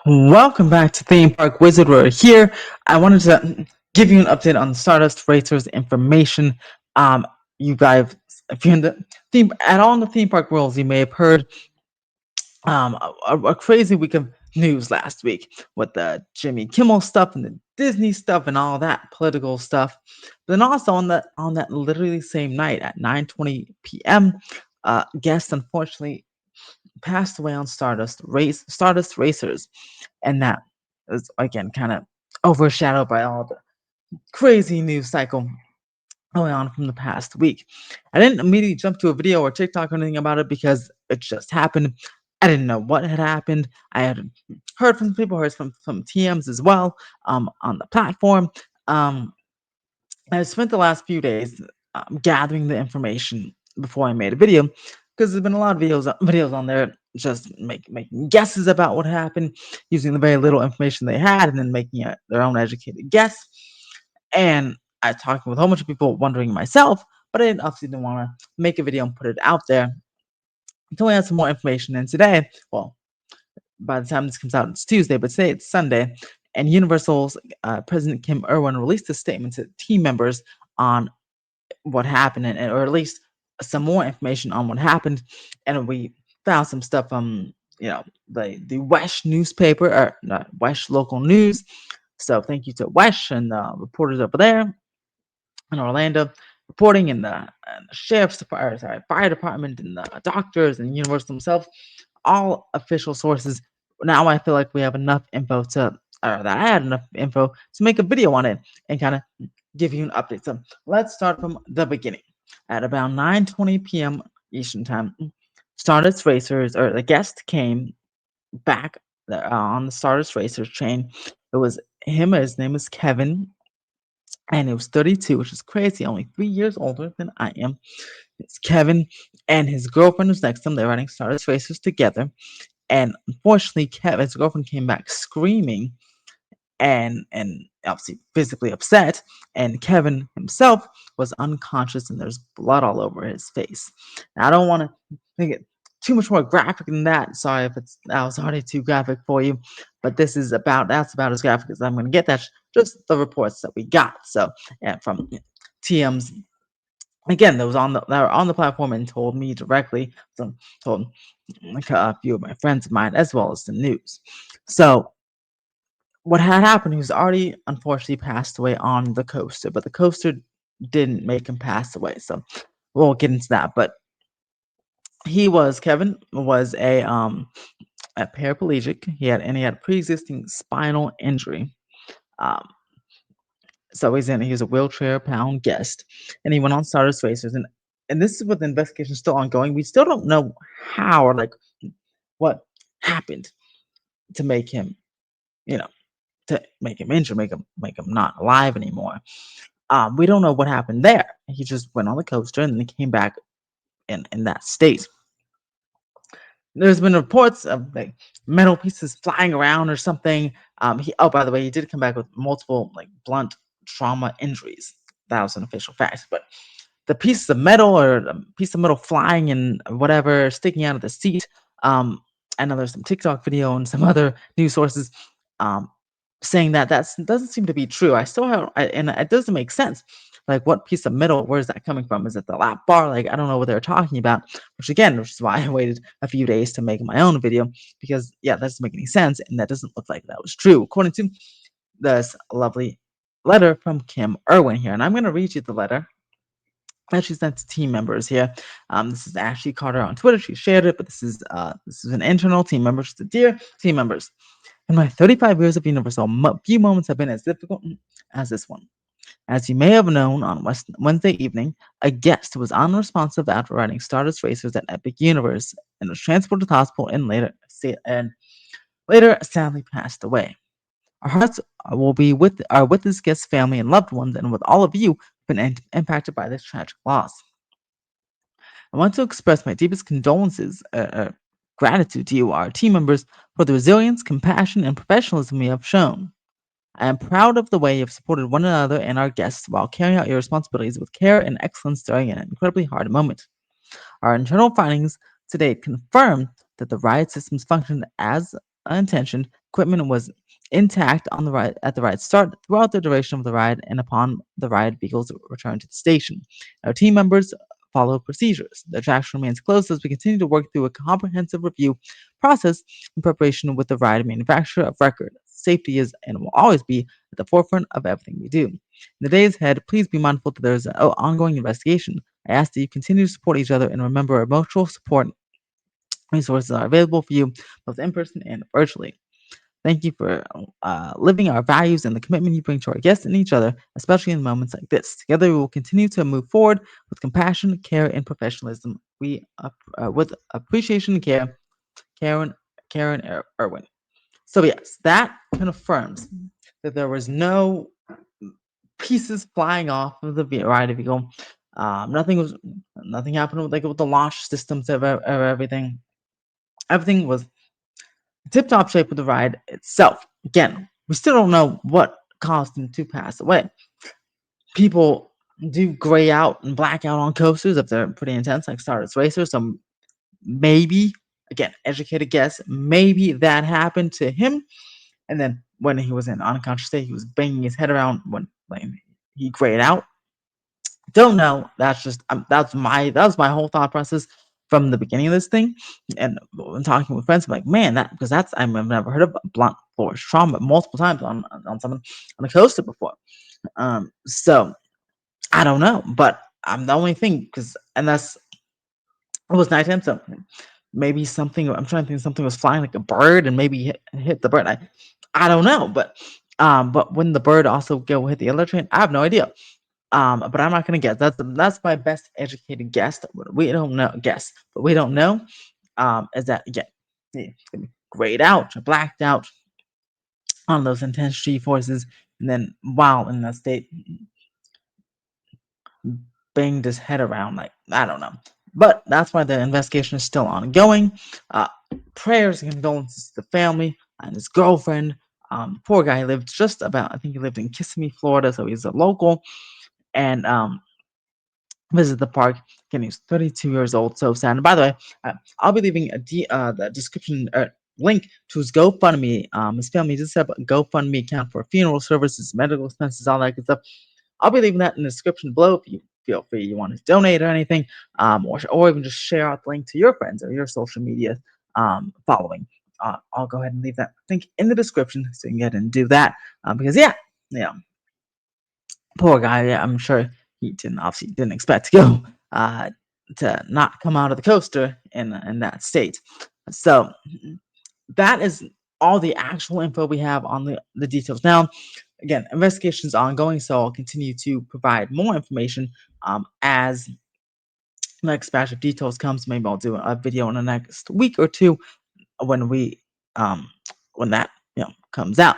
Welcome back to Theme Park Wizard. We're here. I wanted to give you an update on Stardust Racers information. You guys, if you're in the theme at all in the theme park worlds, you may have heard a crazy week of news last week with the Jimmy Kimmel stuff and the Disney stuff and all that political stuff. But then also on that literally same night at 9:20 p.m., guest unfortunately passed away on Stardust Racers, and that is again kind of overshadowed by all the crazy news cycle going on from the past week. I didn't immediately jump to a video or TikTok or anything about it because it just happened. I didn't know what had happened. I had heard from people, heard from some TMs as well on the platform. I spent the last few days gathering the information before I made a video because there's been a lot of videos on there just making guesses about what happened using the very little information they had and then making their own educated guess. And I talked with a whole bunch of people wondering myself, but I obviously didn't want to make a video and put it out there until we had some more information. And today, well, by the time this comes out, it's Tuesday, but today it's Sunday, and Universal's President Kim Irwin released a statement to team members on what happened, or at least some more information on what happened. And we found some stuff from the Wesh newspaper, or not Wesh local news. So thank you to Wesh and the reporters over there in Orlando reporting, and the sheriff's department, sorry, fire department, and the doctors and Universal themselves, all official sources. Now I feel like we have enough info or that I had enough info to make a video on it and kind of give you an update. So let's start from the beginning. At about 9:20 p.m. Eastern Time, Stardust Racers, or the guest came back on the Stardust Racers train. It was him. His name is Kevin, and it was 32, which is crazy. Only 3 years older than I am. It's Kevin, and his girlfriend was next to him. They're riding Stardust Racers together. And unfortunately, Kevin's girlfriend came back screaming and obviously physically upset, and Kevin himself was unconscious and there's blood all over his face. Now, I don't want to make it too much more graphic than that. Sorry if that was already too graphic for you, but that's about as graphic as I'm going to get. That's just the reports that we got. So yeah, from TM's again, that were on the platform and told me directly. So told like a few of my friends of mine as well as the news. So what had happened, he was already unfortunately passed away on the coaster, but the coaster didn't make him pass away. So we'll get into that. But Kevin was a paraplegic. He had pre-existing spinal injury. Um, so he was a wheelchair bound guest, and he went on Stardust Racers, and this is with the investigation still ongoing. We still don't know how or like what happened to make him, you know, to make him injured, make him not alive anymore. We don't know what happened there. He just went on the coaster and then he came back in that state. There's been reports of like metal pieces flying around or something. By the way, he did come back with multiple like blunt trauma injuries. That was an official fact. But the pieces of metal, or a piece of metal flying and whatever sticking out of the seat. Um, I know there's some TikTok video and some other news sources um, saying that doesn't seem to be true. And it doesn't make sense. Like, what piece of metal? Where is that coming from? Is it the lap bar? Like, I don't know what they're talking about. Which is why I waited a few days to make my own video, because yeah, that doesn't make any sense, and that doesn't look like that was true, according to this lovely letter from Kim Irwin here. And I'm going to read you the letter that she sent to team members here. This is Ashley Carter on Twitter. She shared it, but this is an internal team member. She said, "Dear team members, in my 35 years of Universal, few moments have been as difficult as this one. As you may have known, on Wednesday evening, a guest was unresponsive after riding Stardust Racers at Epic Universe and was transported to the hospital and later sadly passed away. Our hearts are with this guest's family and loved ones, and with all of you who've been impacted by this tragic loss. I want to express my deepest condolences, gratitude to you, our team members, for the resilience, compassion, and professionalism you have shown. I am proud of the way you have supported one another and our guests while carrying out your responsibilities with care and excellence during an incredibly hard moment. Our internal findings to date confirm that the ride systems functioned as intention. Equipment was intact on the ride at the ride start throughout the duration of the ride and upon the ride vehicles return to the station. Our team members follow procedures. The attraction remains closed as we continue to work through a comprehensive review process in preparation with the ride manufacturer of record. Safety is and will always be at the forefront of everything we do. In the days ahead, please be mindful that there is an ongoing investigation. I ask that you continue to support each other and remember emotional support resources are available for you both in person and virtually. Thank you for living our values and the commitment you bring to our guests and each other, especially in moments like this. Together, we will continue to move forward with compassion, care, and professionalism. With appreciation and care, Karen, Irwin. So yes, that confirms that there was no pieces flying off of the ride vehicle. Nothing happened with the launch systems of everything. Everything was tip top shape with the ride itself. Again, we still don't know what caused him to pass away. People do gray out and black out on coasters if they're pretty intense, like Stardust Racers. So maybe, again, educated guess, maybe that happened to him. And then when he was in unconscious state, he was banging his head around when he grayed out. Don't know. That's just that was my whole thought process from the beginning of this thing. And when talking with friends, I'm like, man, I've never heard of blunt force trauma multiple times on someone on a coaster before. So I don't know, but I'm the only thing because and that's it was nighttime, so maybe something. I'm trying to think something was flying like a bird and maybe hit the bird. I don't know, but when the bird also go hit the other train, I have no idea. But I'm not gonna guess. That's my best educated guess. We don't know guess, but we don't know. Is that again? Yeah, it's gonna be grayed out, or blacked out on those intense G forces, and then while in that state, banged his head around like I don't know. But that's why the investigation is still ongoing. Uh, Prayers and condolences to the family and his girlfriend. Poor guy lived just about. I think he lived in Kissimmee, Florida, so he's a local. And visit the park. Again, he's 32 years old. So sad. And by the way, I'll be leaving the description link to his GoFundMe. His family just set up a GoFundMe account for funeral services, medical expenses, all that good stuff. I'll be leaving that in the description below if you feel free you want to donate or anything, or even just share out the link to your friends or your social media following. I'll go ahead and leave that link in the description so you can get and do that. Because yeah, poor guy. Yeah, I'm sure he didn't expect to go to not come out of the coaster in that state. So that is all the actual info we have on the details. Now, again, investigation is ongoing, so I'll continue to provide more information as the next batch of details comes. Maybe I'll do a video in the next week or two when we um when that comes out.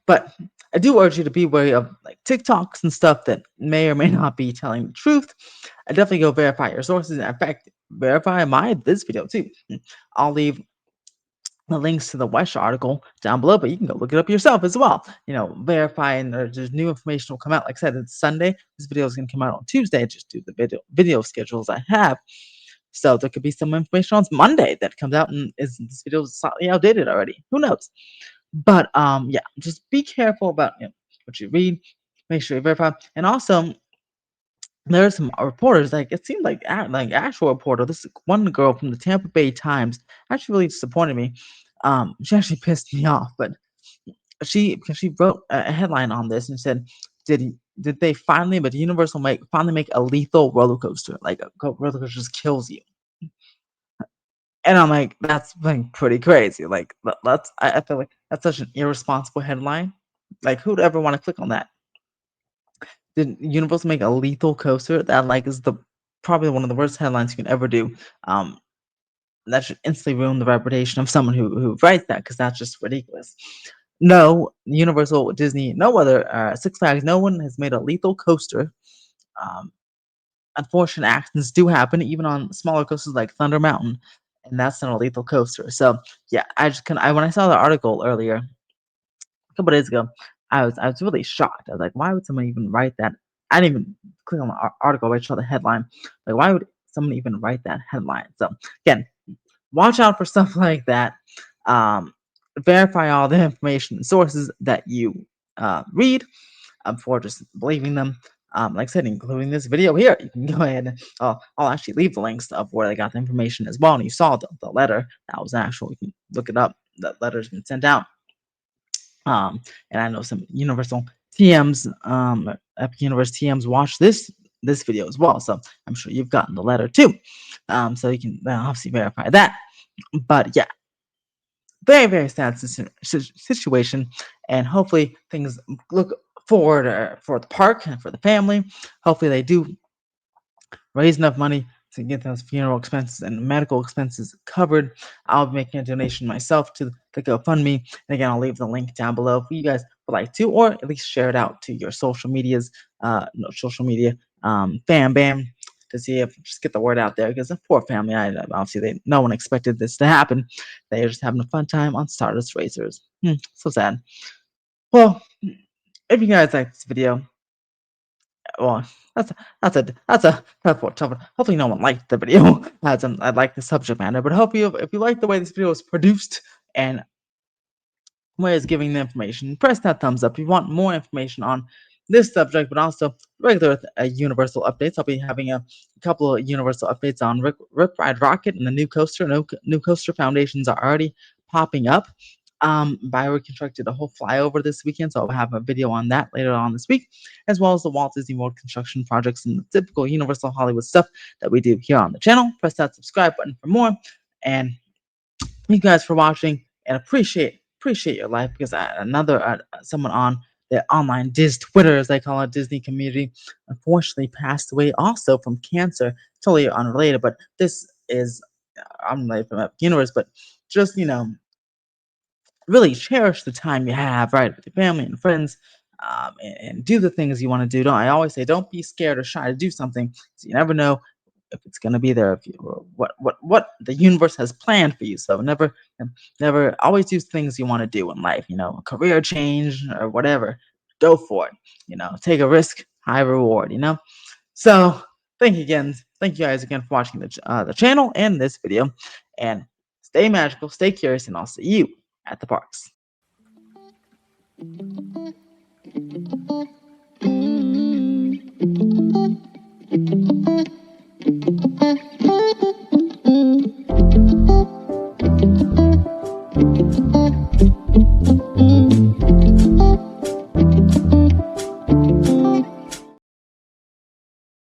But I do urge you to be wary of like TikToks and stuff that may or may not be telling the truth. I definitely go verify your sources. In fact, verify this video too. I'll leave the links to the Wesh article down below, but you can go look it up yourself as well. Verify and there's new information will come out. Like I said, it's Sunday. This video is going to come out on Tuesday. Just do the video schedules I have. So there could be some information on Monday that comes out and this video is slightly outdated already. Who knows? But yeah, just be careful about what you read. Make sure you verify. And also, there are some reporters. Like it seemed like like actual reporter. This one girl from the Tampa Bay Times actually really disappointed me. She actually pissed me off, but she wrote a headline on this and said, "Did they finally? But Universal finally make a lethal roller coaster? Like a roller coaster just kills you." And I'm like, that's like pretty crazy. Like I feel like that's such an irresponsible headline. Like who'd ever want to click on that? Did Universal make a lethal coaster? That like is the probably one of the worst headlines you can ever do. Um, that should instantly ruin the reputation of someone who writes that because that's just ridiculous. No, Universal, Disney, no other Six Flags, no one has made a lethal coaster. Um, Unfortunate accidents do happen even on smaller coasters like Thunder Mountain, and that's not a lethal coaster. So yeah, when I saw the article earlier a couple days ago, I was really shocked. I was like, why would someone even write that? I didn't even click on the article. I just saw the headline. Like, why would someone even write that headline? So again, watch out for stuff like that. Um, verify all the information and sources that you read before just believing them. Like I said, including this video here, you can go ahead and I'll actually leave the links of where they got the information as well. And you saw the letter that was actual. You can look it up. That letter's been sent out. And I know some Universal TMs, Epic Universe TMs watch this video as well. So I'm sure you've gotten the letter too. So you can obviously verify that. But yeah, very, very sad situation, and hopefully things look forward for the park and for the family. Hopefully they do raise enough money to get those funeral expenses and medical expenses covered. I'll be making a donation myself to the GoFundMe. And again, I'll leave the link down below if you guys would like to, or at least share it out to your social medias, no, social media, fam bam, to see if just get the word out there. Because the poor family, obviously no one expected this to happen. They're just having a fun time on Stardust Racers. So sad. Well, if you guys like this video, well, that's a tough tough. Hopefully, no one liked the video. As I like the subject matter, but hope you if you like the way this video was produced and way is giving the information, press that thumbs up. If you want more information on this subject, but also regular Universal updates, I'll be having a couple of Universal updates on Rip Ride Rocket and the new coaster. New coaster foundations are already popping up. Bio reconstructed a whole flyover this weekend, so I'll have a video on that later on this week, as well as the Walt Disney World construction projects and the typical Universal Hollywood stuff that we do here on the channel. Press that subscribe button for more, and thank you guys for watching, and appreciate your life, because another someone on the online Twitter, as they call it, Disney community, unfortunately passed away also from cancer. Totally unrelated, but this is unrelated from Epic Universe, but just really cherish the time you have, right, with your family and friends, and do the things you want to do. I always say, don't be scared or shy to do something, because you never know if it's going to be there, if you, or what the universe has planned for you. So never always do things you want to do in life. A career change or whatever. Go for it. Take a risk, high reward. So thank you guys again for watching the channel and this video, and stay magical, stay curious, and I'll see you at the parks.